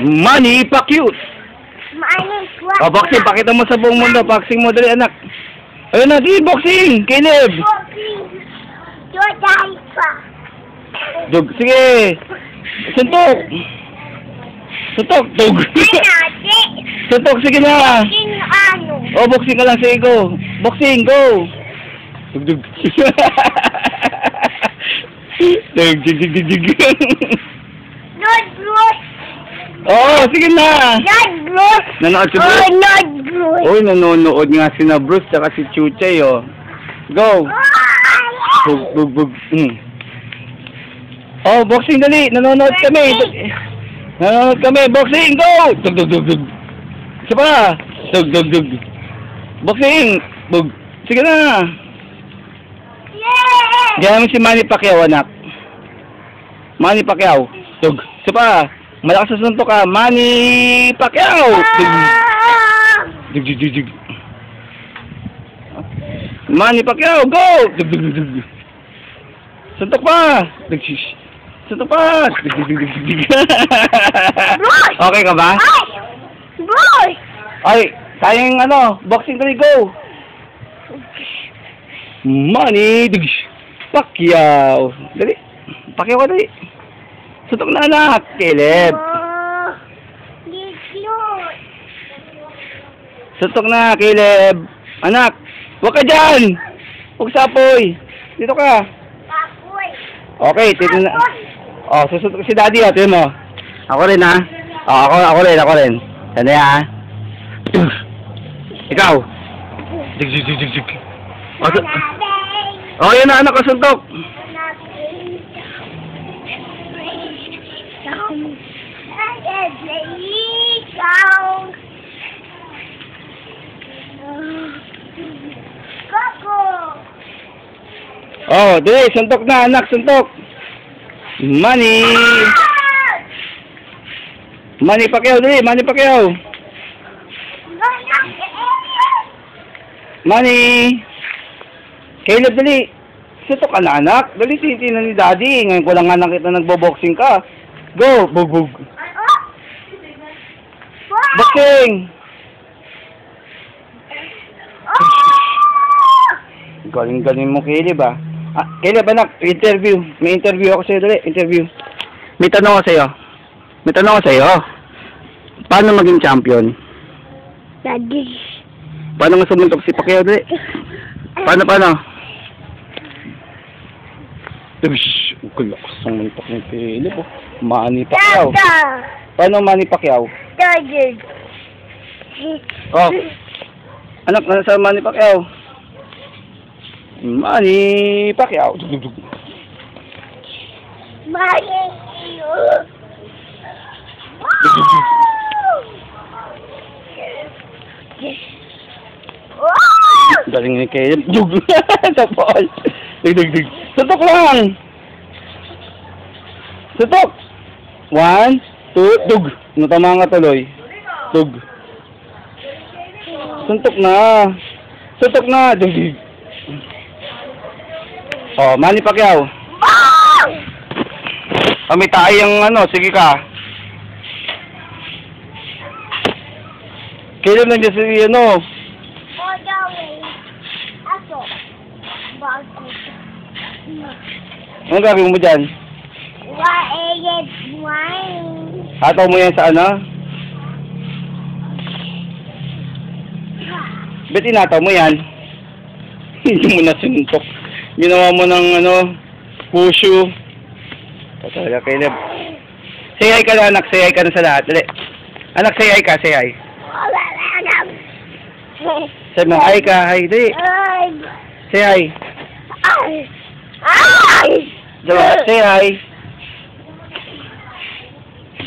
Manny Pacquiao. O, boxing. Pakita mo sa buong mundo. Boxing mo. Dali, anak. Ayun na, di. Boxing. Caleb. Dug. Sige. Suntok. Suntok. Dug. Suntok. Sige na. O, boxing ka lang. Sige, go. Boxing. Go. Dug, dug. Dug, dug, dug, dug, dug. Oo, sige na. Nanonood si Bruce. Uy, nanonood nga si na Bruce tsaka si Chuchay, oh. Go. Bug, bug, bug. Oh, boxing, dali. Nanonood kami. Nanonood kami. Boxing, go. Dug, dug, dug, dug. Isa pa. Dug, dug, dug. Boxing. Bug. Sige na. Diyan mo si Manny Pacquiao, anak. Manny Pacquiao. Dug. Isa pa. Malakas sa suntok ka. Manny Pacquiao. Dug, dug, dug, dug. Manny Pacquiao, go. Dug, dug, dug, dug. Suntok pa. Dug, shish. Suntok pa. Dug, dug, dug, dug, dug. Okay ka ba? Ay, sayang ano, boxing dali, go. Manny Pacquiao. Dali. Pacquiao ka dali. Suntok na, anak. Caleb. Suntok na, Caleb. Anak, huwag ka dyan. Huwag sapoy. Dito ka. Okay, tito na. Oh, susuntok si daddy, oh. Tignan mo. Ako rin, ha. Oh, ako rin. Sana ya, ha. Ikaw. Dig, dig, dig, dig, dig. Oh, yun na, anak, kasuntok. Oh, dali, suntok na, anak, suntok. Manny Pacquiao, dali, Manny Pacquiao. Manny. Caleb, dali. Suntok ka na, anak. Dali, titinan ni daddy. Ngayon ko lang nga nakita nagbo-boxing ka. Go, bug. Boxing. Galing mo, Caleb, ah. Ah, Caleb, anak, interview. May interview ako sa'yo, dali, interview. May tanong ako sa'yo. Paano maging champion? Daddy. Paano nga sumuntok si Pacquiao, dali? Paano? Ush, kalakas ang mantok ng Caleb, oh. Manny Pacquiao. Paano Manny Pacquiao? Daddy. Oh. Anak, nasa Manny Pacquiao. Manny Pacquiao. Galing ni Caleb. Dug. Sa ball. Dig. Suntok lang. Suntok. 1, 2, dug. Natama nga tuloy. Dug. Suntok na. Dug. Oh, Manny Pacquiao. Oh, may tayo ano, sige ka. Caleb nandiyan si ano. Anong gagawin mo dyan? Hataw mo yan sa ano? Ba't inataw mo yan? Hindi mo nasuntok. Ginawa mo ng ano, pushu. Talaga, Caleb. Say hi ka na, anak. Say hi ka na sa lahat. Dali. Anak, say hi ka. Say hi. Say mo, hi ka. Hi. Dali. Say hi. Diba? Say hi.